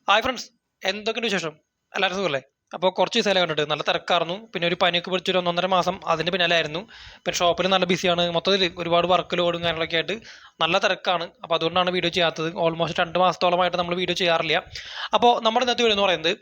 Hi friends, എന്തൊക്കെയുണ്ട് വിശേഷം? എല്ലാവരും സുഖമല്ലേ? അപ്പോൾ കുറച്ച് ദിവസമല്ലേ കണ്ടിട്ട് നല്ല തിരക്കായിരുന്നു. പിന്നെ ഒരു പനിയൊക്കെ പിടിച്ചൊരു 1.5 മാസം അതിന് പിന്നാലെയായിരുന്നു. പിന്നെ ഷോപ്പിൽ നല്ല ബിസിയാണ്. മൊത്തത്തിൽ ഒരുപാട് വർക്ക് ലോഡും കാര്യങ്ങളൊക്കെ ആയിട്ട് നല്ല തിരക്കാണ്. അപ്പോൾ അതുകൊണ്ടാണ് വീഡിയോ ചെയ്യാത്തത്. ഓൾമോസ്റ്റ് 2 മാസത്തോളമായിട്ട് നമ്മൾ വീഡിയോ ചെയ്യാറില്ല. അപ്പോൾ നമ്മുടെ ഇന്നത്തെ വീഡിയോ എന്ന് പറയുന്നത്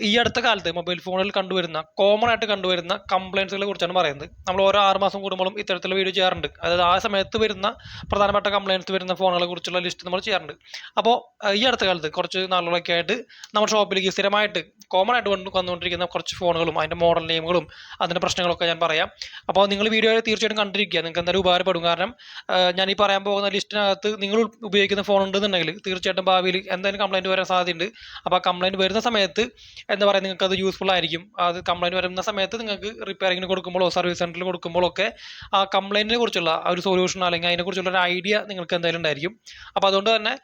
ഈ അടുത്ത കാലത്ത് മൊബൈൽ ഫോണിൽ കണ്ടുവരുന്ന കോമൺ ആയിട്ട് കണ്ടുവരുന്ന കംപ്ലയിൻസുകളെ കുറിച്ചാണ് പറയുന്നത്. നമ്മൾ ഓരോ 6 മാസം കൂടുമ്പോഴും ഇത്തരത്തിലുള്ള വീഡിയോ ചെയ്യാറുണ്ട്. അതായത് ആ സമയത്ത് വരുന്ന പ്രധാനപ്പെട്ട കംപ്ലയിൻസ് വരുന്ന ഫോണുകളെ കുറിച്ചുള്ള ലിസ്റ്റ് നമ്മൾ ചെയ്യാറുണ്ട്. അപ്പോൾ ഈ അടുത്ത കാലത്ത് കുറച്ച് നാളുകളൊക്കെ ആയിട്ട് നമ്മുടെ ഷോപ്പിലേക്ക് സ്ഥിരമായിട്ട് കോമൺ ആയിട്ട് വന്നുകൊണ്ടിരിക്കുന്ന കുറച്ച് ഫോണുകളും അതിൻ്റെ മോഡൽ നെയിമുകളും അതിൻ്റെ പ്രശ്നങ്ങളൊക്കെ ഞാൻ പറയാം. അപ്പോൾ നിങ്ങൾ വീഡിയോ തീർച്ചയായിട്ടും കണ്ടിരിക്കുക, നിങ്ങൾക്ക് എന്തായാലും ഉപകാരപ്പെടും. കാരണം ഞാൻ ഈ പറയാൻ പോകുന്ന ലിസ്റ്റിനകത്ത് നിങ്ങൾ ഉപയോഗിക്കുന്ന ഫോൺ ഉണ്ടെന്നുണ്ടെങ്കിൽ തീർച്ചയായിട്ടും ഭാവിയിൽ എന്തായാലും കംപ്ലയിൻറ്റ് വരാൻ സാധ്യതയുണ്ട്. അപ്പോൾ ആ കംപ്ലയിൻറ്റ് വരുന്ന സമയത്ത് എന്താ പറയുക, നിങ്ങൾക്ക് അത് യൂസ്ഫുൾ ആയിരിക്കും. അത് കംപ്ലയിൻറ്റ് വരുന്ന സമയത്ത് നിങ്ങൾക്ക് റിപ്പയറിങ്ങിന് കൊടുക്കുമ്പോഴോ സർവീസ് സെൻറ്ററിൽ കൊടുക്കുമ്പോഴൊക്കെ ആ കംപ്ലയിൻറ്റിനെ കുറിച്ചുള്ള ആ ഒരു സൊല്യൂഷൻ അല്ലെങ്കിൽ അതിനെക്കുറിച്ചുള്ള ഒരു ഐഡിയ നിങ്ങൾക്ക് എന്തായാലും ഉണ്ടായിരിക്കും. അപ്പോൾ അതുകൊണ്ട് തന്നെ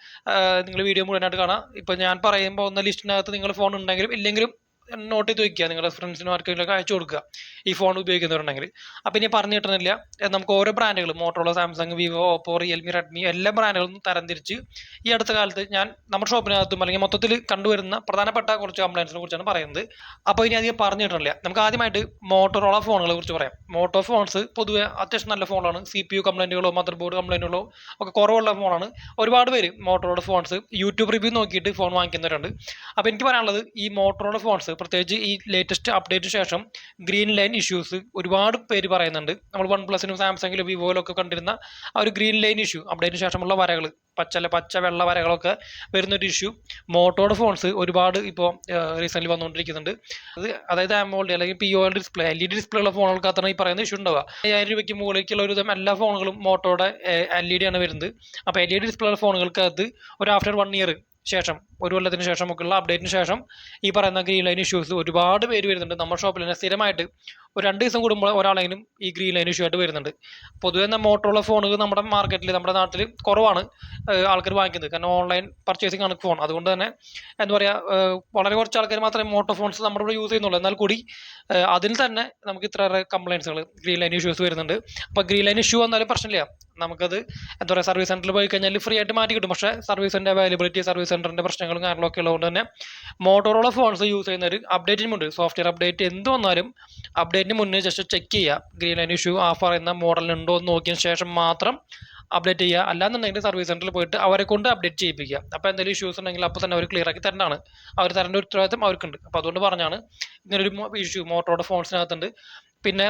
നിങ്ങൾ വീഡിയോ മുഴുവനായിട്ട് കാണാം. ഇപ്പോൾ ഞാൻ പറയുമ്പോൾ പോകുന്ന ലിസ്റ്റിനകത്ത് നിങ്ങൾ ഫോൺ ഉണ്ടെങ്കിലും ഇല്ലെങ്കിലും നോട്ട് ചെയ്ത് വയ്ക്കുക, നിങ്ങളുടെ ഫ്രണ്ട്സിനും ആർക്കെങ്കിലും അയച്ചു കൊടുക്കുക ഈ ഫോൺ ഉപയോഗിക്കുന്നവരുണ്ടെങ്കിൽ. അപ്പം ഇനി പറഞ്ഞു കിട്ടുന്നില്ല, നമുക്ക് ഓരോ ബ്രാൻഡുകൾ Motorola, Samsung, Vivo, Oppo, Realme, Redmi എല്ലാ ബ്രാൻഡുകളും തരംതിരിച്ച് ഈ അടുത്ത കാലത്ത് ഞാൻ നമ്മുടെ ഷോപ്പിനകത്തും അല്ലെങ്കിൽ മൊത്തത്തിൽ കണ്ടുവരുന്ന പ്രധാനപ്പെട്ട കുറച്ച് കംപ്ലയിൻസിനെ കുറിച്ചാണ് പറയുന്നത്. അപ്പോൾ ഇനി അധികം പറഞ്ഞു കിട്ടുന്നില്ല, നമുക്ക് ആദ്യമായിട്ട് മോട്ടോറോള ഫോണുകളെ കുറിച്ച് പറയാം. മോട്ടോ ഫോൺസ് പൊതുവെ അത്യാവശ്യം നല്ല ഫോണാണ്. CPU കംപ്ലയിൻറ്റുകളോ മദർ ബോർഡ് കംപ്ലയിൻറ്റുകളോ ഒക്കെ കുറവുള്ള ഫോണാണ്. ഒരുപാട് പേര് മോട്ടോറോള ഫോൺസ് യൂട്യൂബ് റിവ്യൂ നോക്കിയിട്ട് ഫോൺ വാങ്ങിക്കുന്നവരുണ്ട്. അപ്പോൾ എനിക്ക് പറയാനുള്ളത്, ഈ മോട്ടോറോള ഫോൺസ് പ്രത്യേകിച്ച് ഈ ലേറ്റസ്റ്റ് അപ്ഡേറ്റിന് ശേഷം ഗ്രീൻ ലൈൻ ഇഷ്യൂസ് ഒരുപാട് പേര് പറയുന്നുണ്ട്. നമ്മൾ വൺ പ്ലസിനും സാംസങ്ങിലും വിവോയിലും ഒക്കെ കണ്ടിരുന്ന ആ ഒരു ഗ്രീൻ ലൈൻ ഇഷ്യൂ, അപ്ഡേറ്റിന് ശേഷമുള്ള വരകൾ, പച്ച വെള്ള വരകളൊക്കെ വരുന്നൊരു ഇഷ്യൂ മോട്ടോയുടെ ഫോൺസ് ഒരുപാട് ഇപ്പോൾ റീസെൻ്റ്ലി വന്നുകൊണ്ടിരിക്കുന്നുണ്ട്. അതായത് AMOLED അല്ലെങ്കിൽ POLED ഡിസ്പ്ലേ, LED ഡിസ്പ്ലേ ഉള്ള ഫോണുകൾക്കകത്താണ് ഈ പറയുന്ന ഇഷ്യൂ ഉണ്ടാവുക. 5000 രൂപയ്ക്ക് മുകളിലേക്കുള്ള ഒരു എല്ലാ ഫോണുകളും മോട്ടോയുടെ LED ആണ് വരുന്നത്. അപ്പോൾ LED ഡിസ്പ്ലേ ഉള്ള ഫോണുകൾക്കകത്ത് ഒരു ആഫ്റ്റർ 1 ഇയർ ശേഷം, ഒരു കൊല്ലത്തിന് ശേഷമൊക്കെയുള്ള അപ്ഡേറ്റിന് ശേഷം ഈ പറയുന്ന ഗ്രീൻ ലൈൻ ഇഷ്യൂസ് ഒരുപാട് പേര് വരുന്നുണ്ട്. നമ്മുടെ ഷോപ്പിൽ തന്നെ സ്ഥിരമായിട്ട് ഒരു 2 ദിവസം കൂടുമ്പോൾ ഒരാളെങ്കിലും ഈ ഗ്രീൻ ലൈൻ ഇഷ്യൂ ആയിട്ട് വരുന്നുണ്ട്. പൊതുവെ മോട്ടോറുള്ള ഫോണുകൾ നമ്മുടെ മാർക്കറ്റിൽ, നമ്മുടെ നാട്ടിൽ കുറവാണ് ആൾക്കാർ വാങ്ങിക്കുന്നത്. കാരണം ഓൺലൈൻ പർച്ചേസിംഗ് ആണ് ഫോൺ. അതുകൊണ്ട് തന്നെ എന്താ പറയുക, വളരെ കുറച്ച് ആൾക്കാർ മാത്രമേ മോട്ടോ ഫോൺസ് നമ്മുടെ ഇവിടെ യൂസ് ചെയ്യുന്നുള്ളൂ. എന്നാൽ കൂടി അതിൽ തന്നെ നമുക്ക് ഇത്രയേറെ കംപ്ലയിൻസുകൾ, ഗ്രീൻ ലൈൻ ഇഷ്യൂസ് വരുന്നുണ്ട്. അപ്പോൾ ഗ്രീൻ ലൈൻ ഇഷ്യൂ വന്നാലും പ്രശ്നമില്ല, നമുക്കത് എന്താ പറയുക, സർവീസ് സെൻറ്ററിൽ പോയി കഴിഞ്ഞാൽ ഫ്രീ ആയിട്ട് മാറ്റി കിട്ടും. പക്ഷേ സർവീസിൻ്റെ അവൈലബിലിറ്റി, സർവീസ് സെൻറ്ററിൻ്റെ പ്രശ്നങ്ങളും കാര്യങ്ങളൊക്കെ ഉള്ളതുകൊണ്ട് തന്നെ മോട്ടോറോള ഫോൺസ് യൂസ് ചെയ്യുന്നവർ അപ്ഡേറ്റിന് മുന്നേ, സോഫ്റ്റ്വെയർ അപ്ഡേറ്റ് എന്ത് വന്നാലും അപ്ഡേറ്റിന് മുന്നേ ജസ്റ്റ് ചെക്ക് ചെയ്യുക, ഗ്രീൻ ലൈൻ ഇഷ്യൂ ആ പറയുന്ന മോഡലിനുണ്ടോ എന്ന് നോക്കിയതിന് ശേഷം മാത്രം അപ്ഡേറ്റ് ചെയ്യുക. അല്ലാന്നുണ്ടെങ്കിൽ സർവീസ് സെൻറ്ററിൽ പോയിട്ട് അവരെ കൊണ്ട് അപ്ഡേറ്റ് ചെയ്യിപ്പിക്കുക. അപ്പോൾ എന്തെങ്കിലും ഇഷ്യൂസ് ഉണ്ടെങ്കിൽ അപ്പോൾ തന്നെ അവർ ക്ലിയർ ആക്കി തരേണ്ടതാണ്. അവർ തരേണ്ട ഒരു ഉത്തരവാദിത്തം അവർക്കുണ്ട്. അപ്പോൾ അതുകൊണ്ട് പറഞ്ഞാണ് ഇങ്ങനൊരു ഇഷ്യൂ മോട്ടോയുടെ ഫോൺസിനകത്തുണ്ട്. പിന്നെ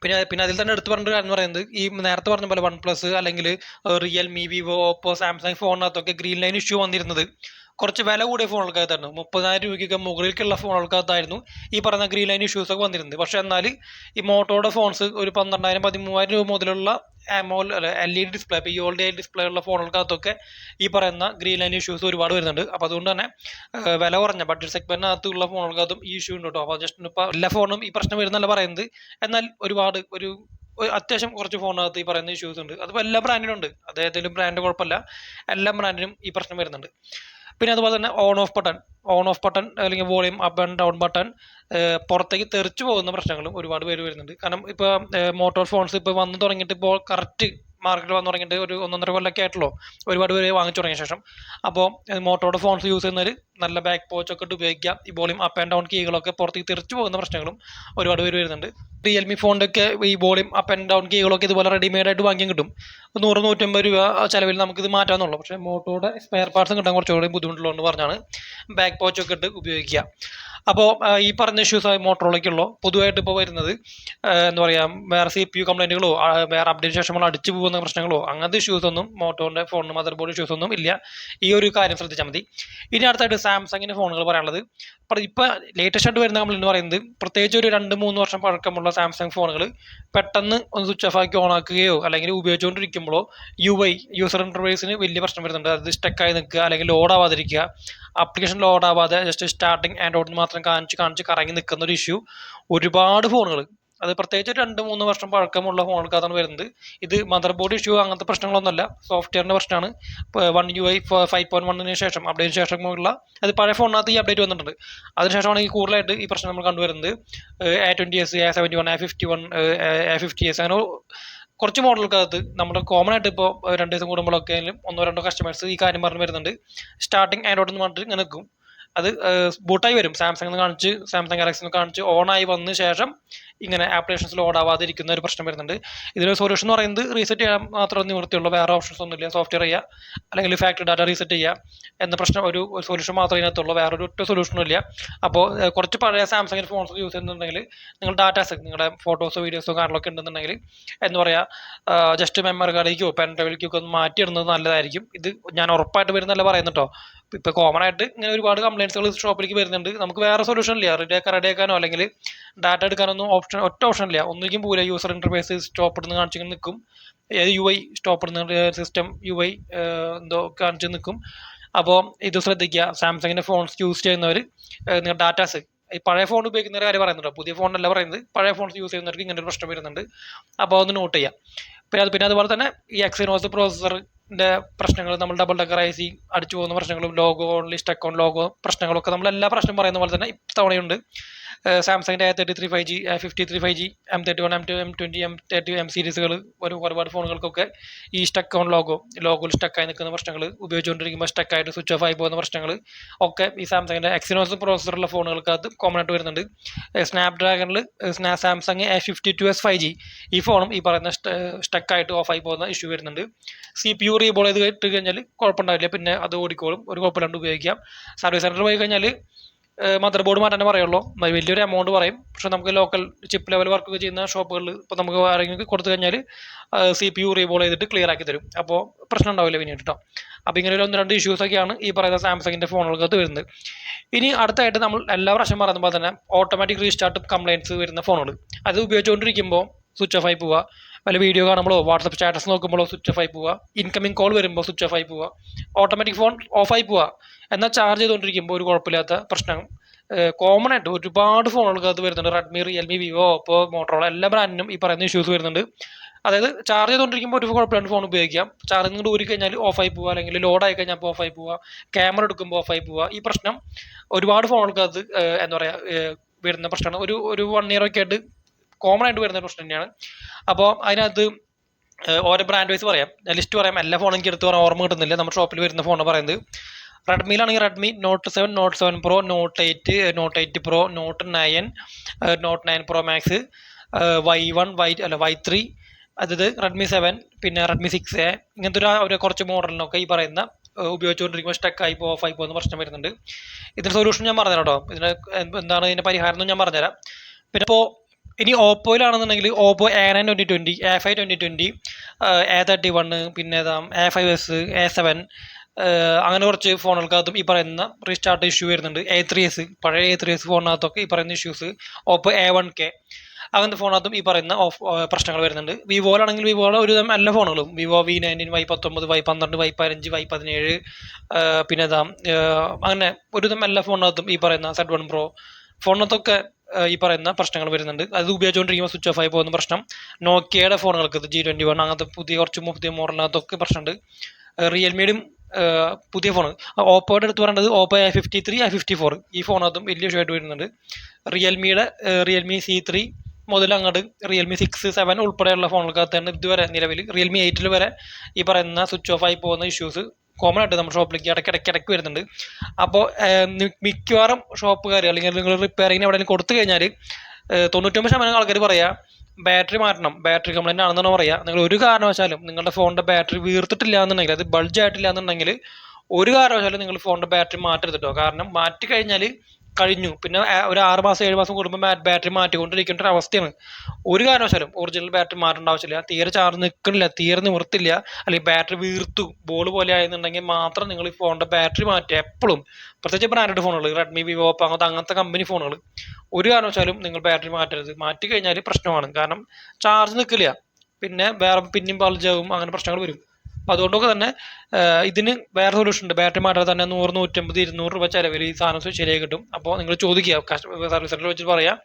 പിന്നെ പിന്നെ അതിൽ തന്നെ എടുത്തു പറഞ്ഞ കാര്യം എന്ന് പറയുന്നത്, ഈ നേരത്തെ പറഞ്ഞ പോലെ വൺ പ്ലസ് അല്ലെങ്കിൽ റിയൽമി, വിവോ, ഓപ്പോ, സാംസങ് ഫോണിനകത്തൊക്കെ ഗ്രീൻ ലൈൻ ഇഷ്യൂ വന്നിരുന്നത് കുറച്ച് വില കൂടിയ ഫോണുകൾക്കകത്തായിരുന്നു. 30,000 രൂപയ്ക്കൊക്കെ മുകളിലേക്കുള്ള ഫോണുകൾക്കകത്തായിരുന്നു ഈ പറഞ്ഞ ഗ്രീൻ ലൈൻ ഇഷ്യൂസ് ഒക്കെ വന്നിരുന്നത്. പക്ഷെ എന്നാൽ ഈ മോട്ടോയുടെ ഫോൺസ് ഒരു 12,000 13,000 രൂപ മുതലുള്ള LED ഡിസ്പ്ലേ, POLED ഡിസ്പ്ലേ ഉള്ള ഫോണുകൾക്കകത്തൊക്കെ ഈ പറയുന്ന ഗ്രീൻ ലൈൻ ഇഷ്യൂസ് ഒരുപാട് വരുന്നുണ്ട്. അപ്പോൾ അതുകൊണ്ട് തന്നെ വില കുറഞ്ഞ ബഡ്ജറ്റ് സെഗ്മെന്റിനകത്തുള്ള ഫോണുകൾക്കകത്തും ഈ ഇഷ്യൂ ഉണ്ട് കേട്ടോ. അപ്പോൾ ജസ്റ്റ് ഇപ്പോൾ എല്ലാ ഫോണും ഈ പ്രശ്നം വരുന്നല്ല പറയുന്നത്, എന്നാൽ ഒരുപാട് അത്യാവശ്യം കുറച്ച് ഫോണിനകത്ത് ഈ പറയുന്ന ഇഷ്യൂസ് ഉണ്ട്. അതിപ്പോൾ എല്ലാ ബ്രാൻഡിനും ഉണ്ട്, അതേതെങ്കിലും ബ്രാൻഡ് കുഴപ്പമില്ല, എല്ലാ ബ്രാൻഡിനും ഈ പ്രശ്നം വരുന്നുണ്ട്. പിന്നെ അതുപോലെ തന്നെ ഓൺ ഓഫ് ബട്ടൺ അല്ലെങ്കിൽ volume up and down button പുറത്തേക്ക് തെറിച്ചു പോകുന്ന പ്രശ്നങ്ങളും ഒരുപാട് പേര് വരുന്നുണ്ട്. കാരണം ഇപ്പോൾ മോട്ടോർ ഫോൺസ് ഇപ്പോൾ വന്നു തുടങ്ങിയിട്ട് ഇപ്പോൾ കറക്റ്റ് മാർക്കറ്റിൽ വന്നു തുടങ്ങിയിട്ട് ഒരു 1.5 കൊല്ലമൊക്കെ ആയിട്ടുള്ളൂ, ഒരുപാട് പേര് വാങ്ങിച്ചു തുടങ്ങിയ ശേഷം. അപ്പോൾ മോട്ടോയുടെ ഫോൺസ് യൂസ് ചെയ്യുന്നവർ നല്ല ബാക്ക് പോച്ചൊക്കെ ഇട്ട് ഉപയോഗിക്കുക. ഈ വോളിയം അപ്പ് ആൻഡ് ഡൗൺ കീകളൊക്കെ പുറത്തേക്ക് തെറിച്ചു പോകുന്ന പ്രശ്നങ്ങളും ഒരുപാട് പേര് വരുന്നുണ്ട്. റിയൽമി ഫോണിൻ്റെ ഒക്കെ ഈ വോളിയം അപ്പ് ആൻഡ് ഡൗൺ കീകളൊക്കെ ഇതുപോലെ റെഡിമെയ്ഡ് ആയിട്ട് വാങ്ങിക്കാൻ കിട്ടും. 100-150 രൂപ ചിലവിൽ നമുക്കിത് മാറ്റാമെന്നുള്ളൂ. പക്ഷേ മോട്ടോയുടെ സ്പെയർ പാർട്സും കിട്ടാൻ കുറച്ചുകൂടി ബുദ്ധിമുട്ടുള്ളതെന്ന് പറഞ്ഞാണ് ബാക്ക് പോച്ചൊക്കെ ഇട്ട് ഉപയോഗിക്കുക. അപ്പോൾ ഈ പറഞ്ഞ ഇഷ്യൂസ് മോട്ടോറോളയ്ക്കുള്ളൂ. പൊതുവായിട്ട് ഇപ്പോൾ വരുന്നത് എന്താ പറയുക, വേറെ CPU കംപ്ലൈൻറ്റുകളോ വേറെ അപ്ഡേറ്റ് ശേഷമുള്ള അടിച്ചു പോകുന്ന പ്രശ്നങ്ങളോ അങ്ങനത്തെ ഇഷ്യൂസ് ഒന്നും മോട്ടോറിൻ്റെ ഫോണിന് മദർ ബോർഡ് ഇഷ്യൂസ് ഒന്നും ഇല്ല. ഈ ഒരു കാര്യം ശ്രദ്ധിച്ചാൽ മതി. ഇനി അടുത്തായിട്ട് സാംസങ്ങിൻ്റെ ഫോണുകൾ പറയാനുള്ളത്, ഇപ്പോൾ ലേറ്റസ്റ്റ് ആയിട്ട് വരുന്ന കംപ്ലൈൻറ്റ് എന്ന് പറയുന്നത്, പ്രത്യേകിച്ച് ഒരു 2-3 വർഷം പഴക്കമുള്ള സാംസങ് ഫോണുകൾ പെട്ടെന്ന് ഒന്ന് സ്വിച്ച് ഓഫ് ആക്കി ഓൺ ആക്കുകയോ അല്ലെങ്കിൽ ഉപയോഗിച്ചുകൊണ്ടിരിക്കുമ്പോഴോ യൂസർ ഇൻ്റർഫേസിന് വലിയ പ്രശ്നം വരുന്നുണ്ട്. അത് സ്റ്റക്കായി നിൽക്കുക അല്ലെങ്കിൽ ലോഡ് ആവാതിരിക്കുക, ആപ്ലിക്കേഷൻ ലോഡ് ആവാതെ ജസ്റ്റ് സ്റ്റാർട്ടിങ് ആൻഡ് ഔട്ട് മാത്രം കാണിച്ച് കറങ്ങി നിൽക്കുന്ന ഒരു ഇഷ്യൂ ഒരുപാട് ഫോണുകൾ, അത് പ്രത്യേകിച്ച് 2-3 വർഷം പഴക്കമുള്ള ഫോണുകൾക്കകത്താണ് വരുന്നത്. ഇത് മദർ ബോർഡ് ഇഷ്യൂ അങ്ങനത്തെ പ്രശ്നങ്ങളൊന്നുമല്ല, സോഫ്റ്റ്വെയറിൻ്റെ പ്രശ്നമാണ്. One UI 5.1 ശേഷം അപ്ഡേറ്റിന് ശേഷമുള്ള, അത് പഴയ ഫോണിനകത്ത് ഈ അപ്ഡേറ്റ് വന്നിട്ടുണ്ട്. അതിനുശേഷമാണ് ഈ കൂടുതലായിട്ട് ഈ പ്രശ്നം നമ്മൾ കണ്ടുവരുന്നത്. A20s, A71, A51, A50s അങ്ങനെ കുറച്ച് മോഡലുകൾക്കകത്ത് നമ്മുടെ കോമൺ ആയിട്ട് ഇപ്പോൾ 2 ദിവസം കൂടുമ്പോഴൊക്കെ ഒന്നോ രണ്ടോ കസ്റ്റമേഴ്സ് ഈ കാര്യം പറഞ്ഞ് വരുന്നുണ്ട്. സ്റ്റാർട്ടിങ് ആൻഡ്രോയിഡ് എന്ന് പറഞ്ഞിട്ട് ഇങ്ങനെ നിൽക്കും. അത് ബൂട്ടായി വരും. സാംസങ് കാണിച്ച്, സാംസങ് ഗാലക്സി കാണിച്ച് ഓണായി വന്ന ശേഷം ഇങ്ങനെ ആപ്ലിക്കേഷൻസ് ലോഡ് ആവാതിരിക്കുന്ന ഒരു പ്രശ്നം വരുന്നുണ്ട്. ഇതിന് സൊല്യൂഷൻ എന്ന് പറയുന്നത് റീസെറ്റ് ചെയ്യാൻ മാത്രമേ നിവൃത്തിയുള്ളൂ. വേറെ ഓപ്ഷൻസ് ഒന്നുമില്ല. സോഫ്റ്റ്വെയർ ചെയ്യുക, അല്ലെങ്കിൽ ഫാക്ടറി ഡാറ്റ റീസെറ്റ് ചെയ്യുക എന്ന പ്രശ്നം, ഒരു സൊല്യൂഷൻ മാത്രമേ ഇതിനകത്തുള്ളൂ. വേറൊരു ഒറ്റ സൊല്യൂഷനും ഇല്ല. അപ്പോൾ കുറച്ച് പഴയ സാംസങ്ങിൻ്റെ ഫോൺസ് യൂസ് ചെയ്യുന്നുണ്ടെങ്കിൽ നിങ്ങൾ ഡാറ്റാസ്, നിങ്ങളുടെ ഫോട്ടോസോ വീഡിയോസോ കാര്യങ്ങളൊക്കെ ഉണ്ടെന്നുണ്ടെങ്കിൽ എന്ന് പറയാം, ജസ്റ്റ് മെമ്മറി കാർഡിലേക്കോ പെൻ ഡ്രൈവിലേക്കോ ഒക്കെ ഒന്ന് മാറ്റിയിടുന്നത് നല്ലതായിരിക്കും. ഇത് ഞാൻ ഉറപ്പായിട്ട് വരുന്നല്ല പറയുന്നുട്ടോ. ഇപ്പോൾ കോമൺ ആയിട്ട് ഇങ്ങനെ ഒരുപാട് കംപ്ലയിൻസുകൾ ഷോപ്പിലേക്ക് വരുന്നുണ്ട്. നമുക്ക് വേറെ സൊല്യൂഷൻ ഇല്ല. റെഡിയാക്കാനോ അല്ലെങ്കിൽ ഡാറ്റ എടുക്കാനൊന്നും ഒറ്റ ഓപ്ഷൻ ഇല്ല. ഒന്നിക്കും പോലെ യൂസർ ഇന്റർഫേസ് സ്റ്റോപ്പ് ഇടുന്ന് കാണിച്ചിങ്ങനെ നിൽക്കും. UI സ്റ്റോപ്പ് ഇടുന്ന സിസ്റ്റം UI എന്തോ കാണിച്ച് നിൽക്കും. അപ്പോൾ ഇത് ശ്രദ്ധിക്കുക. സാംസങ്ങിൻ്റെ ഫോൺസ് യൂസ് ചെയ്യുന്നവർ നിങ്ങൾ ഡാറ്റാസ്, ഈ പഴയ ഫോൺ ഉപയോഗിക്കുന്നവർ കാര്യം പറയുന്നുണ്ടോ, പുതിയ ഫോണല്ല പറയുന്നത്, പഴയ ഫോൺസ് യൂസ് ചെയ്യുന്നവർക്ക് ഇങ്ങനെ ഒരു പ്രശ്നം വരുന്നുണ്ട്. അപ്പോൾ അതൊന്ന് നോട്ട് ചെയ്യാം. പിന്നെ അതുപോലെ തന്നെ ഈ എക്സിനോസ് പ്രോസസറിൻ്റെ പ്രശ്നങ്ങൾ, നമ്മൾ ഡബിൾ ഡക്കർ IC അടിച്ചു പോകുന്ന പ്രശ്നങ്ങളും logo only stuck on logo പ്രശ്നങ്ങളൊക്കെ നമ്മൾ എല്ലാ പ്രശ്നം പറയുന്ന പോലെ തന്നെ ഇത്തവണയുണ്ട്. സാംസങ്ങിൻ്റെ A33 5G, A53 5G, M31, M2, M20, M30, M സീരീസുകൾ ഒരുപാട് ഫോണുകൾക്കൊക്കെ ഈ സ്റ്റക്ക് ഓൺ ലോഗോയിൽ സ്റ്റക്കായി നിൽക്കുന്ന പ്രശ്നങ്ങൾ, ഉപയോഗിച്ചുകൊണ്ടിരിക്കുമ്പോൾ സ്റ്റക്കായിട്ട് സ്വിച്ച് ഓഫ് ആയി പോകുന്ന പ്രശ്നങ്ങൾ ഒക്കെ ഈ സാംസങ്ങിൻ്റെ എക്സിനോസ് പ്രോസസറുള്ള ഫോണുകൾക്കകത്ത് കോമൺ ആയിട്ട് വരുന്നുണ്ട്. സ്നാപ്ഡ്രാഗണിൽ സാംസങ് A52s 5G ഈ ഫോണും ഈ പറയുന്ന സ്റ്റക്കായിട്ട് ഓഫായി പോകുന്ന ഇഷ്യൂ വരുന്നുണ്ട്. CPU റീബോൾ ചെയ്ത് ഇട്ട് കഴിഞ്ഞാൽ കുഴപ്പമുണ്ടാവില്ല, പിന്നെ അത് ഓടിക്കോളും, ഒരു കുഴപ്പമില്ലാണ്ട് ഉപയോഗിക്കാം. സർവീസ് സെൻറ്ററിൽ പോയി കഴിഞ്ഞാൽ മദർ ബോർഡ് മാറ്റാൻ പറയുള്ളൂ, വലിയൊരു എമൗണ്ട് പറയും. പക്ഷെ നമുക്ക് ലോക്കൽ ചിപ്പ് ലെവൽ വർക്കൊക്കെ ചെയ്യുന്ന ഷോപ്പുകളിൽ ഇപ്പോൾ നമുക്ക് ആരെങ്കിലും കൊടുത്തു കഴിഞ്ഞാൽ CPU റീബോൾ ചെയ്തിട്ട് ക്ലിയർ ആക്കി തരും. അപ്പോൾ പ്രശ്നം ഉണ്ടാവില്ല പിന്നീട് കേട്ടോ. അപ്പോൾ ഇങ്ങനെ ഒരു 1-2 ഇഷ്യൂസൊക്കെയാണ് ഈ പറയുന്ന സാംസങ്ങിൻ്റെ ഫോണുകൾക്ക് വരുന്നത്. ഇനി അടുത്തായിട്ട് നമ്മൾ എല്ലാ പ്രാവശ്യം പറയുമ്പോൾ തന്നെ ഓട്ടോമാറ്റിക് റീസ്റ്റാർട്ട് കംപ്ലയിൻറ്റ്സ് വരുന്ന ഫോണുകൾ, അത് ഉപയോഗിച്ചുകൊണ്ടിരിക്കുമ്പോൾ സ്വിച്ച് ഓഫ് ആയി പോവുക, വല്ല വീഡിയോ കാണുമ്പോഴോ വാട്സപ്പ് സ്റ്റാറ്റസ് നോക്കുമ്പോഴോ സ്വിച്ച് ഓഫ് ആയി പോവുക, ഇൻകമിംഗ് കോൾ വരുമ്പോൾ സ്വിച്ച് ഓഫ് ആയി പോവുക, ഓട്ടോമാറ്റിക് ഫോൺ ഓഫായി പോവുക. എന്നാൽ ചാർജ് ചെയ്തുകൊണ്ടിരിക്കുമ്പോൾ ഒരു കുഴപ്പമില്ലാത്ത പ്രശ്നം കോമൺ ആയിട്ട് ഒരുപാട് ഫോണുകൾക്ക് അത് വരുന്നുണ്ട്. Redmi, Realme, Vivo, Oppo, Motorola എല്ലാ ബ്രാൻഡിനും ഈ പറയുന്ന ഇഷ്യൂസ് വരുന്നുണ്ട്. അതായത് ചാർജ് ചെയ്തുകൊണ്ടിരിക്കുമ്പോൾ ഒരു കുഴപ്പമില്ലാണ്ട് ഫോൺ ഉപയോഗിക്കാം. ചാർജിൽ നിന്ന് ഊരി കഴിഞ്ഞാൽ ഓഫായി പോവുക, അല്ലെങ്കിൽ ലോഡായി കഴിഞ്ഞാൽ അപ്പോൾ ഓഫായി പോവുക, ക്യാമറ എടുക്കുമ്പോൾ ഓഫായി പോവുക. ഈ പ്രശ്നം ഒരുപാട് ഫോണുകൾക്ക് അത് എന്താ പറയുക വരുന്ന പ്രശ്നമാണ്. ഒരു 1 year ഒക്കെ ആയിട്ട് കോമൺ ആയിട്ട് വരുന്ന പ്രശ്നം തന്നെയാണ്. അപ്പോൾ അതിനകത്ത് ഓരോ ബ്രാൻഡ് വൈസ് പറയാം, ലിസ്റ്റ് പറയാം. എല്ലാ ഫോണും എനിക്ക് എടുത്ത് പറയാൻ ഓർമ്മ കിട്ടുന്നില്ല. നമ്മുടെ ഷോപ്പിൽ വരുന്ന ഫോൺ പറയുന്നത് റെഡ്മിയിലാണെങ്കിൽ Redmi Note 7, Note 7 Pro, Note 8, Note 8 Pro, Note 9, Note 9 Pro Max, Y1, Y3, അതായത് റെഡ്മി 7, പിന്നെ റെഡ്മി 6A, ഇങ്ങനത്തെ ഒരു കുറച്ച് മോഡലിനൊക്കെ ഈ പറയുന്ന ഉപയോഗിച്ചുകൊണ്ടിരിക്കുമ്പോൾ സ്റ്റക്കായി ഓഫായി പോകുന്ന പ്രശ്നം വരുന്നുണ്ട്. ഇതിന് സൊല്യൂഷൻ ഞാൻ പറഞ്ഞുതരാം കേട്ടോ. ഇതിന് എന്താണ് ഇതിൻ്റെ പരിഹാരം എന്ന് ഞാൻ പറഞ്ഞുതരാം. പിന്നെ ഇപ്പോൾ ഇനി ഓപ്പോയിലാണെന്നുണ്ടെങ്കിൽ ഓപ്പോ A9 2020, A5 2020, A31, പിന്നെ A5s, A7, അങ്ങനെ കുറച്ച് ഫോണുകൾക്കകത്തും ഈ പറയുന്ന റീസ്റ്റാർട്ട് ഇഷ്യൂ വരുന്നുണ്ട്. A3s, പഴയ A3s ഫോണിനകത്തൊക്കെ ഈ പറയുന്ന ഇഷ്യൂസ്, ഓപ്പോ A1K അങ്ങനത്തെ ഫോണിനകത്തും ഈ പറയുന്ന പ്രശ്നങ്ങൾ വരുന്നുണ്ട്. വിവോയിലാണെങ്കിൽ വിവോയുടെ ഒരുവിധം എല്ലാ ഫോണുകളും, Vivo V19, Y19, Y12, Y15, Y17, പിന്നെ അങ്ങനെ ഒരുവിധം എല്ലാ ഫോണിനകത്തും ഈ പറയുന്ന Z1 Pro ഫോണിനകത്തൊക്കെ ഈ പറയുന്ന പ്രശ്നങ്ങൾ വരുന്നുണ്ട്. അത് ഉപയോഗിച്ചുകൊണ്ടിരിക്കുമ്പോൾ സ്വിച്ച് ഓഫ് ആയി പോകുന്ന പ്രശ്നം. നോക്കിയയുടെ ഫോണുകൾക്ക് G21 അങ്ങനത്തെ പുതിയ മോഡലിനകത്തൊക്കെ പ്രശ്നമുണ്ട്. റിയൽമിയുടെയും പുതിയ ഫോൺ, ഓപ്പോയുടെ അടുത്ത് പറയേണ്ടത് ഓപ്പോ A53, A54 ഈ ഫോണതും വലിയ ഇഷ്യൂ ആയിട്ട് വരുന്നുണ്ട്. റിയൽമി C3 മുതൽ അങ്ങോട്ട് റിയൽമി 6, 7 ഉൾപ്പെടെയുള്ള ഫോണുകൾക്കകത്ത് തന്നെ ഇതുവരെ നിലവിൽ റിയൽമി 8 വരെ ഈ പറയുന്ന സ്വിച്ച് ഓഫ് ആയി പോകുന്ന ഇഷ്യൂസ് കോമൺ ആയിട്ട് നമ്മുടെ ഷോപ്പിലേക്ക് ഇടയ്ക്കിടയ്ക്ക് വരുന്നുണ്ട്. അപ്പോൾ മിക്കവാറും ഷോപ്പുകാർ അല്ലെങ്കിൽ നിങ്ങൾ റിപ്പയറിങ്ങിന് എവിടെയെങ്കിലും കൊടുത്തു കഴിഞ്ഞാൽ 99% ആൾക്കാർ പറയാ ബാറ്ററി മാറ്റണം, ബാറ്ററി കംപ്ലൈൻറ്റ് ആണെന്നാണ് പറയുക. നിങ്ങൾ ഒരു കാരണവശാലും നിങ്ങളുടെ ഫോണിൻ്റെ ബാറ്ററി വീർത്തിട്ടില്ല എന്നുണ്ടെങ്കിൽ, അത് ബൾജ് ആയിട്ടില്ല എന്നുണ്ടെങ്കിൽ ഒരു കാരണവശാലും നിങ്ങൾ ഫോണിൻ്റെ ബാറ്ററി മാറ്റരുത് കേട്ടോ. കാരണം മാറ്റി കഴിഞ്ഞാൽ കഴിഞ്ഞു, പിന്നെ ഒരു 6 മാസം 7 മാസം കൂടുമ്പോൾ ബാറ്ററി മാറ്റിക്കൊണ്ടിരിക്കേണ്ട ഒരു അവസ്ഥയാണ്. ഒരു കാരണവശാലും ഒറിജിനൽ ബാറ്ററി മാറ്റേണ്ട ആവശ്യമില്ല. തീരെ ചാർജ് നിൽക്കണില്ല, തീരെ നിവർത്തില്ല, അല്ലെങ്കിൽ ബാറ്ററി വീർത്തു ബോൾ പോലെ ആയെന്നുണ്ടെങ്കിൽ മാത്രം നിങ്ങൾ ഈ ഫോണിൻ്റെ ബാറ്ററി മാറ്റുക. എപ്പോഴും പ്രത്യേകിച്ച് ബ്രാൻഡഡ് ഫോണുകൾ, റെഡ്മി, വിവോ, ഓപ്പോ അങ്ങനത്തെ കമ്പനി ഫോണുകൾ ഒരു കാരണവശാലും നിങ്ങൾ ബാറ്ററി മാറ്റരുത്. മാറ്റി കഴിഞ്ഞാൽ പ്രശ്നമാണ്. കാരണം ചാർജ് നിൽക്കില്ല, പിന്നെ പിന്നെയും ബൾജാവും, അങ്ങനെ പ്രശ്നങ്ങൾ വരും. അപ്പോൾ അതുകൊണ്ടൊക്കെ തന്നെ ഇതിന് വേറെ സൊല്യൂഷൻ ഉണ്ട്. ബാറ്ററി മാറ്റാതെ തന്നെ 100, 150, 200 രൂപ ചിലവിൽ ഈ സാധനം ശരിയായി കിട്ടും. അപ്പോൾ നിങ്ങൾ ചോദിക്കുക, സർവീസ് സെൻ്ററിൽ വെച്ചിട്ട് പറയാം,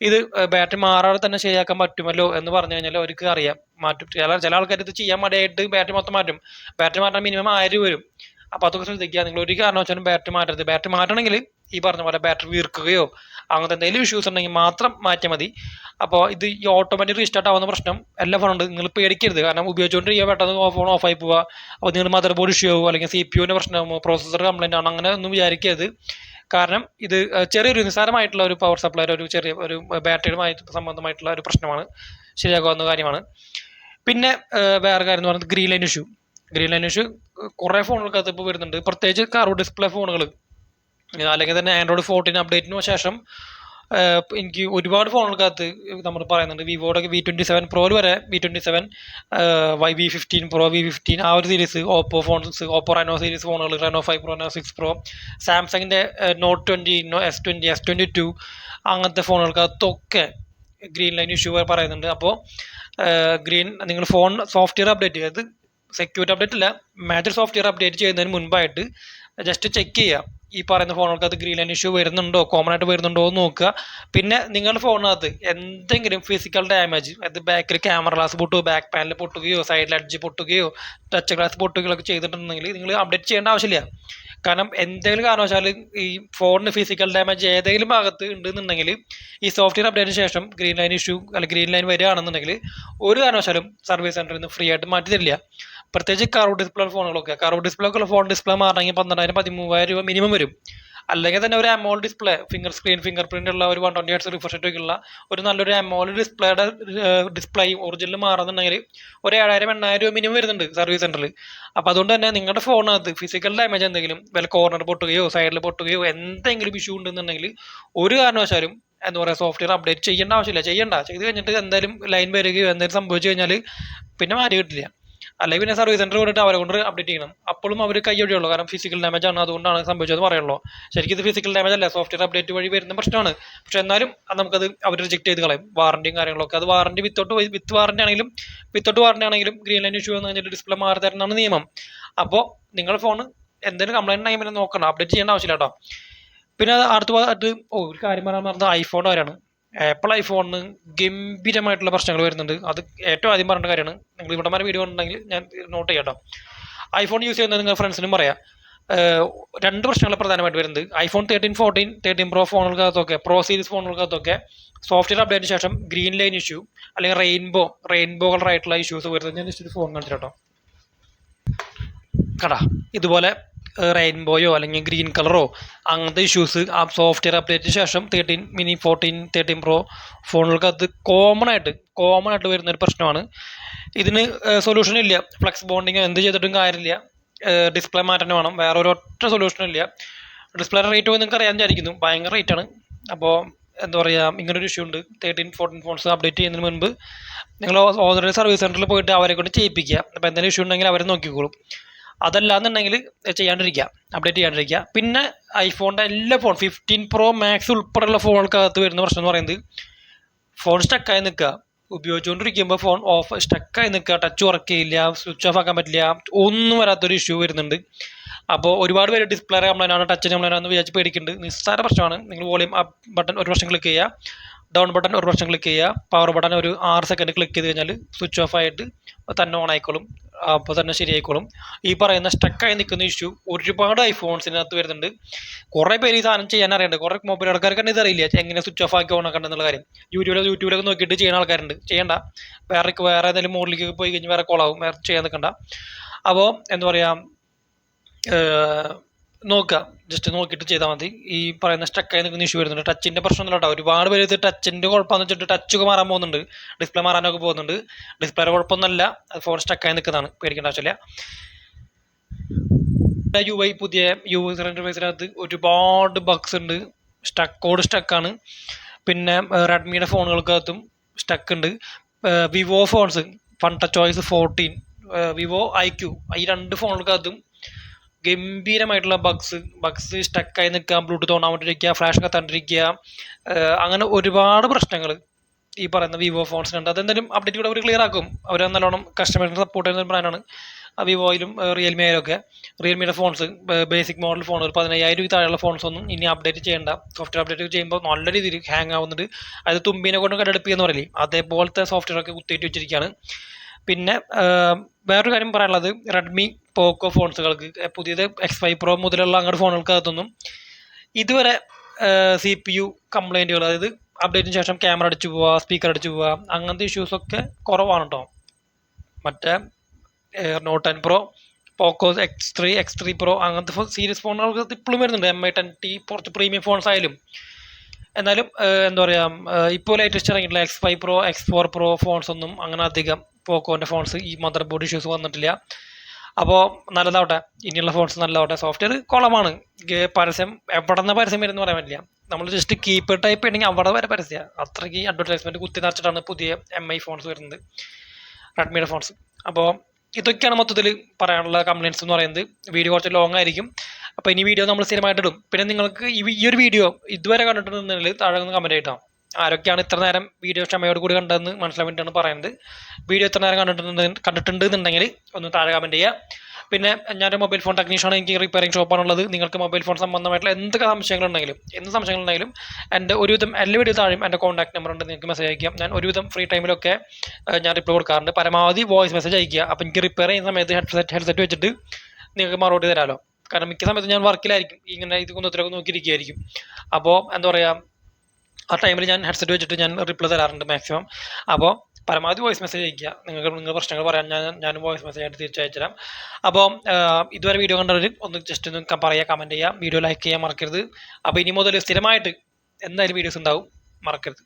ഇത് ബാറ്ററി മാറാതെ തന്നെ ശരിയാക്കാൻ പറ്റുമല്ലോ എന്ന് പറഞ്ഞു കഴിഞ്ഞാൽ അവർക്ക് അറിയാം മാറ്റും. ചില ആൾക്കാർ ഇത് ചെയ്യാൻ മടിയായിട്ട് ബാറ്ററി മൊത്തം മാറ്റും. ബാറ്ററി മാറ്റാൻ മിനിമം 1000 രൂപ വരും. അപ്പോൾ അതൊക്കെ ശ്രദ്ധിക്കുക. നിങ്ങൾ ഒരു കാരണവശാലും ബാറ്ററി മാറ്റരുത്. ബാറ്ററി മാറ്റണമെങ്കിൽ ഈ പറഞ്ഞ പോലെ ബാറ്ററി വീർക്കുകയോ അങ്ങനത്തെ എന്തെങ്കിലും ഇഷ്യൂസ് ഉണ്ടെങ്കിൽ മാത്രം മാറ്റിയാൽ മതി. അപ്പോൾ ഇത് ഈ ഓട്ടോമാറ്റിക് റീസ്റ്റാർട്ട് ആവുന്ന പ്രശ്നം എല്ലാ ഫോണുണ്ട്. നിങ്ങൾ പേടിക്കരുത്. കാരണം ഉപയോഗിച്ചുകൊണ്ടിരിക്കുക പെട്ടെന്ന് ഫോൺ ഓഫായി പോവുക, അപ്പോൾ നിങ്ങൾ മദർ ബോർഡ് ഇഷ്യൂ ആവുക, അല്ലെങ്കിൽ CPU പ്രശ്നമാകുമോ, പ്രോസസ്സർ കംപ്ലൈൻ്റ് ആണ്, അങ്ങനെ ഒന്നും വിചാരിക്കരുത്. കാരണം ഇത് ചെറിയൊരു നിസ്സാരമായിട്ടുള്ള ഒരു പവർ സപ്ലൈയുടെ ഒരു ചെറിയ ഒരു ബാറ്ററിയുമായി സംബന്ധമായിട്ടുള്ള ഒരു പ്രശ്നമാണ്, ശരിയാക്കാവുന്ന കാര്യമാണ്. പിന്നെ വേറെ കാര്യം എന്ന് പറയുന്നത് green line issue. Green line issue കുറേ ഫോണുകൾക്കകത്ത് ഇപ്പോൾ വരുന്നുണ്ട്, പ്രത്യേകിച്ച് കർവ് ഡിസ്പ്ലേ ഫോണുകൾ, അല്ലെങ്കിൽ തന്നെ ആൻഡ്രോയിഡ് 14 അപ്ഡേറ്റിന് ശേഷം എനിക്ക് ഒരുപാട് ഫോണുകൾക്കകത്ത് നമ്മൾ പറയുന്നുണ്ട്. വിവോയുടെ V27 Pro വരെ, V27, V15 Pro, V15 ആ ഒരു series, Oppo phones, Oppo Reno series ഫോണുകൾ, റെനോ 5 Pro, റെനോ 6 Pro, സാംസങ്ങിൻ്റെ Note 20, S20, S22 അങ്ങനത്തെ ഫോണുകൾക്കകത്തൊക്കെ ഗ്രീൻ ലൈൻ ഇഷ്യൂ പറയുന്നുണ്ട്. അപ്പോൾ നിങ്ങൾ ഫോൺ സോഫ്റ്റ്വെയർ അപ്ഡേറ്റ് ചെയ്ത്, സെക്യൂരിറ്റി അപ്ഡേറ്റ് ഇല്ല, മേജർ സോഫ്റ്റ്വെയർ അപ്ഡേറ്റ് ചെയ്യുന്നതിന് മുൻപായിട്ട് ജസ്റ്റ് ചെക്ക് ചെയ്യുക ഈ പറയുന്ന ഫോണുകൾക്ക് അത് ഗ്രീൻ ലൈൻ ഇഷ്യൂ വരുന്നുണ്ടോ, കോമൺ ആയിട്ട് വരുന്നുണ്ടോ എന്ന് നോക്കുക. പിന്നെ നിങ്ങളുടെ ഫോണിനകത്ത് എന്തെങ്കിലും ഫിസിക്കൽ ഡാമേജ്, അത് ബാക്കിൽ ക്യാമറ ഗ്ലാസ് പൊട്ടുകയോ, ബാക്ക് പാനൽ പൊട്ടുകയോ, സൈഡിൽ എഡ്ജ് പൊട്ടുകയോ, ടച്ച് ഗ്ലാസ് പൊട്ടുകയോ ഒക്കെ ചെയ്തിട്ടുണ്ടെങ്കിൽ നിങ്ങൾ അപ്ഡേറ്റ് ചെയ്യേണ്ട ആവശ്യമില്ല. കാരണം എന്തെങ്കിലും കാരണവശാൽ ഈ ഫോണിന് ഫിസിക്കൽ ഡാമേജ് ഏതെങ്കിലും ഭാഗത്ത് ഉണ്ടെന്നുണ്ടെങ്കിൽ ഈ സോഫ്റ്റ്വെയർ അപ്ഡേറ്റിന് ശേഷം ഗ്രീൻ ലൈൻ ഇഷ്യൂ അല്ലെങ്കിൽ ഗ്രീൻ ലൈൻ വരികയാണെന്നുണ്ടെങ്കിൽ ഒരു കാരണവശാലും സർവീസ് സെൻ്ററിൽ നിന്ന് ഫ്രീ ആയിട്ട് മാറ്റി തരില്ല. പ്രത്യേകിച്ച് കർവ് ഡിസ്പ്ലേ ഫോണുകളൊക്കെ, കർവ് ഡിസ്പ്ലേ ഒക്കെ ഫോൺ ഡിസ്പ്ലേ മാറണമെങ്കിൽ 12,000 13,000 രൂപ മിനിമം വരും. അല്ലെങ്കിൽ തന്നെ ഒരു AMOLED ഡിസ്പ്ലേ, ഫിംഗർ പ്രിന്റ് ഉള്ള ഒരു 120 Hz റിഫ്രഷ് റേറ്റ് ഉള്ള ഒരു നല്ലൊരു AMOLED ഡിസ്പ്ലേയുടെ ഡിസ്പ്ലേ ഒറിജിനൽ മാറുന്നുണ്ടെങ്കിൽ ഒരു 7,000-8,000 രൂപ മിനിമം വരുന്നുണ്ട് സർവീസ് സെന്ററിൽ. അപ്പോൾ അതുകൊണ്ട് തന്നെ നിങ്ങളുടെ ഫോണിനകത്ത് ഫിസിക്കൽ ഡാമേജ് എന്തെങ്കിലും, വല്ല കോർണർ പൊട്ടുകയോ സൈഡിൽ പൊട്ടുകയോ എന്തെങ്കിലും ഇഷ്യൂ ഉണ്ടെന്നുണ്ടെങ്കിൽ ഒരു കാരണവശാലും എന്താ പറയുക, സോഫ്റ്റ്വെയർ അപ്ഡേറ്റ് ചെയ്യേണ്ട ആവശ്യമില്ല. ചെയ്ത് കഴിഞ്ഞിട്ട് എന്തായാലും ലൈൻ വരികയോ എന്തെങ്കിലും സംഭവിച്ചു കഴിഞ്ഞാൽ പിന്നെ മാറ്റി കിട്ടില്ല. അല്ലെങ്കിൽ പിന്നെ സർവീസ് സെന്റർ പോയിട്ട് അവരെ കൊണ്ട് അപ്ഡേറ്റ് ചെയ്യണം. അപ്പോഴും അവർ കൈയൊഴിയുള്ളൂ, കാരണം ഫിസിക്കൽ ഡാമേജ് ആണ്, അതുകൊണ്ടാണ് സംഭവിച്ചത് പറയുള്ളൂ. ശരിക്കും ഇത് ഫിസിക്കൽ ഡാമേജ് അല്ല, സോഫ്റ്റ്വെയർ അപ്ഡേറ്റ് വഴി വരുന്ന പ്രശ്നമാണ്. പക്ഷെ എന്നാലും നമുക്കത് അവർ റിജക്ട് ചെയ്ത് കളയും. വാറണ്ടിയും കാര്യങ്ങളൊക്കെ, അത് വാറണ്ടി വിത്ത് വാറണ്ടി ആണെങ്കിലും വിത്തൗട്ട് വാറണ്ടി ആണെങ്കിലും ഗ്രീൻ ലൈൻ ഇഷ്യൂ എന്ന് കഴിഞ്ഞിട്ട് ഡിസ്പ്ലേ മാറി തരണമെന്നാണ് നിയമം. അപ്പോൾ നിങ്ങളുടെ ഫോൺ എന്തെങ്കിലും കംപ്ലൈൻറ്റ് ആയി പിന്നെ നോക്കണം, അപ്ഡേറ്റ് ചെയ്യേണ്ട ആവശ്യമില്ല കേട്ടോ. പിന്നെ അടുത്ത് ഒരു കാര്യം പറയാൻ പറഞ്ഞത് ഐഫോൺ വരെയാണ്. ആപ്പിൾ ഐഫോണിന് ഗംഭീരമായിട്ടുള്ള പ്രശ്നങ്ങൾ വരുന്നുണ്ട്. അത് ഏറ്റവും ആദ്യം പറയേണ്ട കാര്യമാണ്. നിങ്ങൾ ഇവിടെ വരെ വീഡിയോ ഉണ്ടെങ്കിൽ ഞാൻ നോട്ട് ചെയ്യാം കേട്ടോ. ഐഫോൺ യൂസ് ചെയ്യുന്നത് നിങ്ങൾ ഫ്രണ്ട്സിനും പറയാം. രണ്ട് പ്രശ്നങ്ങൾ പ്രധാനമായിട്ട് വരുന്നത് ഐഫോൺ 13, 14, 13 Pro ഫോണുകൾക്കകത്തൊക്കെ, പ്രോ സീരീസ് ഫോണുകൾക്കകത്തൊക്കെ സോഫ്റ്റ്വെയർ അപ്ഡേറ്റിന് ശേഷം ഗ്രീൻ ലൈൻ ഇഷ്യൂ അല്ലെങ്കിൽ റെയിൻബോ കളർ ആയിട്ടുള്ള ഇഷ്യൂസ് വരുന്നത്. ഞാൻ ജസ്റ്റ് ഒരു ഫോൺ കാണിച്ചു കേട്ടോ. കടാ ഇതുപോലെ റെയിൻബോയോ അല്ലെങ്കിൽ ഗ്രീൻ കളറോ അങ്ങനത്തെ ഇഷ്യൂസ് ആ സോഫ്റ്റ്വെയർ അപ്ഡേറ്റിന് ശേഷം 13 mini, 14, 13 Pro ഫോണുകൾക്ക് കോമൺ ആയിട്ട് വരുന്നൊരു പ്രശ്നമാണ്. ഇതിന് സൊല്യൂഷൻ ഇല്ല. ഫ്ലെക്സ് ബോണ്ടിങ് എന്ത് ചെയ്തിട്ടും കാര്യമില്ല. ഡിസ്പ്ലേ മാറ്റാൻ വേണം, വേറെ ഒരൊറ്റ സൊല്യൂഷനും ഇല്ല. ഡിസ്പ്ലേ റേറ്റ് നിങ്ങൾക്ക് അറിയാൻ വിചാരിക്കുന്നു, ഭയങ്കര റേറ്റാണ്. അപ്പോൾ എന്താ പറയുക, ഇങ്ങനൊരു ഇഷ്യൂ ഉണ്ട്. 13, 14 ഫോൺസ് അപ്ഡേറ്റ് ചെയ്യുന്നതിന് മുൻപ് നിങ്ങൾ ഓൾറെഡി സർവീസ് സെൻറ്ററിൽ പോയിട്ട് അവരെ കൊണ്ട് ചെയ്യിപ്പിക്കുക. അപ്പോൾ എന്തെങ്കിലും ഇഷ്യൂ ഉണ്ടെങ്കിൽ അവർ നോക്കിക്കോളും. അതല്ലാന്നുണ്ടെങ്കിൽ അപ്ഡേറ്റ് ചെയ്യാണ്ടിരിക്കുക. പിന്നെ ഐഫോണിൻ്റെ എല്ലാ 15 Pro Max ഉൾപ്പെടെയുള്ള ഫോണുകൾക്കകത്ത് വരുന്ന പ്രശ്നം എന്ന് പറയുന്നത് ഫോൺ സ്റ്റക്കായി നിൽക്കുക. ഉപയോഗിച്ചുകൊണ്ടിരിക്കുമ്പോൾ ഫോൺ സ്റ്റക്കായി നിൽക്കുക, ടച്ച് വർക്ക് ചെയ്യില്ല, സ്വിച്ച് ഓഫ് ആക്കാൻ പറ്റില്ല, ഒന്നും വരാത്തൊരു ഇഷ്യൂ വരുന്നുണ്ട്. അപ്പോൾ ഒരുപാട് പേര് ഡിസ്പ്ലേ കംപ്ലൈൻ്റ് ആണ്, ടച്ച് കംപ്ലൈൻ്റ് ആണെന്ന് വിചാരിച്ച് പേടിക്കുന്നുണ്ട്. നിസ്സാര പ്രശ്നമാണ്. നിങ്ങൾ വോളിയം അപ്പ് ബട്ടൺ ഒരു പ്രാവശ്യം ക്ലിക്ക് ചെയ്യുക, ഡൗൺ ബട്ടൺ ഒരു പ്രാവശ്യം ക്ലിക്ക് ചെയ്യുക, പവർ ബട്ടൺ ഒരു 6 സെക്കൻഡ് ക്ലിക്ക് ചെയ്ത് കഴിഞ്ഞാൽ സ്വിച്ച് ഓഫ് ആയിട്ട് തന്നെ ഓൺ ആയിക്കോളും, അപ്പോൾ തന്നെ ശരിയായിക്കോളും. ഈ പറയുന്ന സ്റ്റക്കായി നിൽക്കുന്ന ഇഷ്യൂ ഒരുപാട് ഐഫോൺസിനകത്ത് വരുന്നുണ്ട്. കുറേ പേര് ഈ സാധനം ചെയ്യാൻ അറിയുന്നുണ്ട്. കുറേ മൊബൈൽ ആൾക്കാർക്ക് തന്നെ ഇതറിയില്ല എങ്ങനെ സ്വിച്ച് ഓഫ് ആക്കി ഓൺ ആക്കണ്ട എന്നുള്ള കാര്യം. യൂട്യൂബിലൊക്കെ നോക്കിയിട്ട് ചെയ്യുന്ന ആൾക്കാരുണ്ട്. ചെയ്യണ്ട, വേറെ ഏതെങ്കിലും മോഡലിലേക്ക് പോയി കഴിഞ്ഞാൽ വേറെ കോളാവും, വേറെ ചെയ്യാൻ നിൽക്കണ്ട. അപ്പോൾ എന്താ പറയുക, നോക്കുക, ജസ്റ്റ് നോക്കിയിട്ട് ചെയ്താൽ മതി. ഈ പറയുന്ന സ്റ്റക്കായി നിൽക്കുന്ന ഇഷ്യൂ വരുന്നുണ്ട്. ടച്ചിൻ്റെ പ്രശ്നമൊന്നും കേട്ടോ. ഒരുപാട് പേര് ഇത് ടച്ചിൻ്റെ കുഴപ്പമെന്ന് വെച്ചിട്ട് ടച്ചൊക്കെ മാറാൻ പോകുന്നുണ്ട്, ഡിസ്പ്ലേ മാറാനൊക്കെ പോകുന്നുണ്ട്. ഡിസ്പ്ലേയുടെ കുഴപ്പമൊന്നുമല്ല, അത് ഫോൺ സ്റ്റക്കായി നിൽക്കുന്നതാണ്, പേടിക്കേണ്ട ആവശ്യമില്ല. പുതിയ യൂസർ ഇൻ്റർഫേസിനകത്ത് ഒരുപാട് ബഗ്സ് ഉണ്ട്. സ്റ്റക്കാണ്. പിന്നെ റെഡ്മിയുടെ ഫോണുകൾക്കകത്തും സ്റ്റക്ക് ഉണ്ട്. വിവോ ഫോൺസ് ഫണ്ടച്ചോയ്സ് 14, വിവോ IQ, ഈ 2 ഫോണുകൾക്കകത്തും ഗംഭീരമായിട്ടുള്ള ബഗ്സ് സ്റ്റക്കായി നിൽക്കുക, ബ്ലൂടൂത്ത് ഓൺ ആവാണ്ടിരിക്കുക, ഫ്ലാഷ് കത്താണ്ടിരിക്കുക, അങ്ങനെ ഒരുപാട് പ്രശ്നങ്ങൾ ഈ പറയുന്ന വിവോ ഫോൺസിനുണ്ട്. അതെന്തായാലും അപ്ഡേറ്റ് കൂടെ അവർ ക്ലിയർ ആക്കും. അവർ നല്ലോണം കസ്റ്റമേഴ്സിനെ സപ്പോർട്ട് ചെയ്യുന്ന ബ്രാൻഡാണ് വിവോയിലും റിയൽമി ആയാലൊക്കെ. റിയൽമിയുടെ ഫോൺസ്, ബേസിക് മോഡൽ ഫോൺ, ഒരു 15,000 രൂപ താഴെയുള്ള ഫോൺസ് ഒന്നും ഇനി അപ്ഡേറ്റ് ചെയ്യേണ്ട. സോഫ്റ്റ്വെയർ അപ്ഡേറ്റ് ചെയ്യുമ്പോൾ നല്ല രീതിയിൽ ഹാങ് ആവുന്നുണ്ട്. അത് തുമ്പിനെ കൊണ്ട് കടടുപ്പിയെന്ന് പറയില്ലേ, അതേപോലത്തെ സോഫ്റ്റ്വെയർ ഒക്കെ കുത്തിയിട്ട് വെച്ചിരിക്കുകയാണ്. പിന്നെ വേറൊരു കാര്യം പറയാനുള്ളത്, റെഡ്മി പോക്കോ ഫോൺസുകൾക്ക്, പുതിയത് X5 Pro മുതലുള്ള അങ്ങോട്ട് ഫോണുകൾക്കകത്തൊന്നും ഇതുവരെ CPU കംപ്ലൈൻറ്റുകൾ, അതായത് അപ്ഡേറ്റിന് ശേഷം ക്യാമറ അടിച്ചു പോവുക, സ്പീക്കർ അടിച്ചു പോവുക, അങ്ങനത്തെ ഇഷ്യൂസൊക്കെ കുറവാണ് കേട്ടോ. മറ്റേ Note 10 Pro, Poco X3 Pro അങ്ങനത്തെ സീരീസ് ഫോണുകൾക്ക് ഇപ്പോഴും വരുന്നുണ്ട്. MI 10T കുറച്ച് പ്രീമിയം ഫോൺസ് ആയാലും. എന്നാലും എന്താ പറയുക, ഇപ്പോൾ ലേറ്റസ്റ്റ് ഇറങ്ങിയിട്ടുള്ള X5 Pro, X4 Pro phones ഒന്നും അങ്ങനെ അധികം പോക്കോൻ്റെ ഫോൺസ് ഈ മദർ ബോർഡ് ഇഷ്യൂസ് വന്നിട്ടില്ല. അപ്പോൾ നല്ലതാവട്ടെ, ഇനിയുള്ള ഫോൺസ് നല്ലതാവട്ടെ. സോഫ്റ്റ്വെയർ കുളമാണ്, പരസ്യം എവിടെ നിന്ന് പരസ്യം വരുമെന്ന് പറയാൻ പറ്റില്ല. നമ്മൾ ജസ്റ്റ് കീപ്പ് ടൈപ്പ് ഉണ്ടെങ്കിൽ അവിടെ വരെ പരസ്യം, അത്രയ്ക്ക് അഡ്വർടൈസ്മെൻറ്റ് കുത്തി നിറച്ചിട്ടാണ് പുതിയ MI ഫോൺസ് വരുന്നത്, റെഡ്മിയുടെ ഫോൺസ്. അപ്പോൾ ഇതൊക്കെയാണ് മൊത്തത്തിൽ പറയാനുള്ള കംപ്ലയിൻസ് എന്ന് പറയുന്നത്. വീഡിയോ കുറച്ച് ലോങ് ആയിരിക്കും, അപ്പോൾ ഇനി വീഡിയോ നമ്മൾ സ്ഥിരമായിട്ട് ഇടും. പിന്നെ നിങ്ങൾക്ക് ഈ ഒരു വീഡിയോ ഇതുവരെ കണ്ടിട്ടുണ്ടെങ്കിൽ താഴെ ഒന്ന് കമൻറ്റ് ആയിട്ടാണ് ആരൊക്കെയാണ് ഇത്ര നേരം വീഡിയോ ക്ഷമയോട് കൂടി കണ്ടതെന്ന് മനസ്സിലാൻ വേണ്ടിയിട്ടാണ് പറയുന്നത്. വീഡിയോ ഇത്ര നേരം കണ്ടിട്ടുണ്ട് എന്നുണ്ടെങ്കിൽ ഒന്ന് താഴെ കമൻറ്റ് ചെയ്യുക. പിന്നെ ഞാനൊരു മൊബൈൽ ഫോൺ ടെക്നീഷ്യനാണ്, എനിക്ക് റിപ്പയറിംഗ് ഷോപ്പാണുള്ളത്. നിങ്ങൾക്ക് മൊബൈൽ ഫോൺ സംബന്ധമായിട്ടുള്ള എന്ത് സംശയങ്ങളുണ്ടെങ്കിലും എൻ്റെ ഒരുവിധം എല്ലാ വീഡിയോ താഴെയും എൻ്റെ കോൺടാക്ട് നമ്പർ ഉണ്ട്, നിങ്ങൾക്ക് മെസ്സേജ് അയക്കാം. ഞാൻ ഒരുവിധം ഫ്രീ ടൈമിലൊക്കെ ഞാൻ റിപ്ലൈ കൊടുക്കാറുണ്ട്. പരമാവധി വോയിസ് മെസ്സേജ് അയക്കുക. അപ്പോൾ എനിക്ക് റിപ്പയർ ചെയ്യുന്ന സമയത്ത് ഹെഡ്സെറ്റ് വെച്ചിട്ട് നിങ്ങൾക്ക് മറുപടി തരാമല്ലോ. കാരണം മിക്ക സമയത്ത് ഞാൻ വർക്കിലായിരിക്കും, ഇങ്ങനെ ഇത് കുന്നത്തിലൊക്കെ നോക്കിയിരിക്കുകയായിരിക്കും. അപ്പോൾ എന്താ പറയുക, ആ ടൈമിൽ ഞാൻ ഹെഡ്സെറ്റ് വെച്ചിട്ട് ഞാൻ റിപ്ലൈ തരാറുണ്ട് മാക്സിമം. അപ്പോൾ പരമാവധി വോയിസ് മെസ്സേജ് അയക്കുക. നിങ്ങളുടെ പ്രശ്നങ്ങൾ പറയാൻ ഞാൻ വോയിസ് മെസ്സേജ് ആയിട്ട് തിരിച്ചയച്ചുതരാം. അപ്പോൾ ഇതുവരെ വീഡിയോ കണ്ടവർ ഒന്ന് ജസ്റ്റ് ഒന്ന് പറയുക, കമൻറ്റ് ചെയ്യുക, വീഡിയോ ലൈക്ക് ചെയ്യാൻ മറക്കരുത്. അപ്പോൾ ഇനി മുതൽ സ്ഥിരമായിട്ട് എന്തായാലും വീഡിയോസ് ഉണ്ടാവും, മറക്കരുത്.